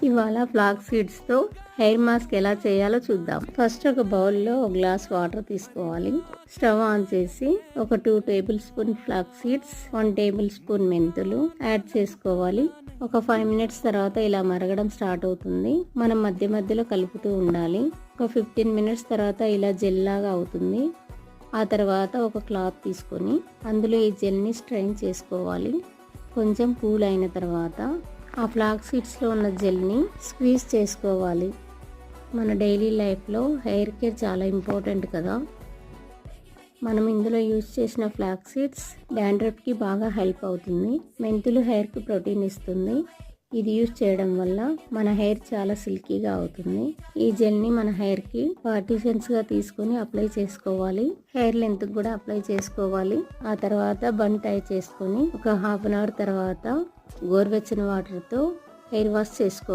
ఇవాళ flax సీడ్స్తో hair mask ఎలా చేయాలో చూద్దాం. ఫస్ట్ ఒక బౌల్లో ఒక గ్లాస్ వాటర్ తీసుకోవాలి. స్టవ్ ఆన్ చేసి ఒక 2 table spoon flax seeds, 1 table spoon మెంతులు యాడ్ చేసుకోవాలి. ఒక 5 మినిట్స్ తర్వాత ఇలా మరగడం స్టార్ట్ అవుతుంది. మనం మధ్య మధ్యలో కలుపుతూ ఉండాలి. ఒక 15 మినిట్స్ తర్వాత ఇలా జెల్ లాగా అవుతుంది. ఆ తర్వాత ఒక క్లాత్ తీసుకొని అందులో ఈ జెల్ని స్ట్రెయిన్ చేసుకోవాలి. కొంచెం కూల్ అయిన తర్వాత ఆ ఫ్లాక్స్ సీడ్స్లో ఉన్న జెల్ని స్క్వీజ్ చేసుకోవాలి. మన డైలీ లైఫ్లో హెయిర్ కేర్ చాలా ఇంపార్టెంట్ కదా. మనం ఇందులో యూజ్ చేసిన ఫ్లాక్స్ సీడ్స్ డాండ్రఫ్కి బాగా హెల్ప్ అవుతుంది. మెంతులు హెయిర్కి ప్రోటీన్ ఇస్తుంది. ఇది యూజ్ చేయడం వల్ల మన హెయిర్ చాలా సిల్కీగా అవుతుంది. ఈ జెల్ని మన హెయిర్కి పార్టిషన్స్గా తీసుకొని అప్లై చేసుకోవాలి. హెయిర్ లెంత్కి కూడా అప్లై చేసుకోవాలి. ఆ తర్వాత బన్ టై చేసుకొని ఒక హాఫ్ అన్ అవర్ తర్వాత గోరువెచ్చని వాటర్తో హెయిర్ వాష్ చేసుకోవాలి.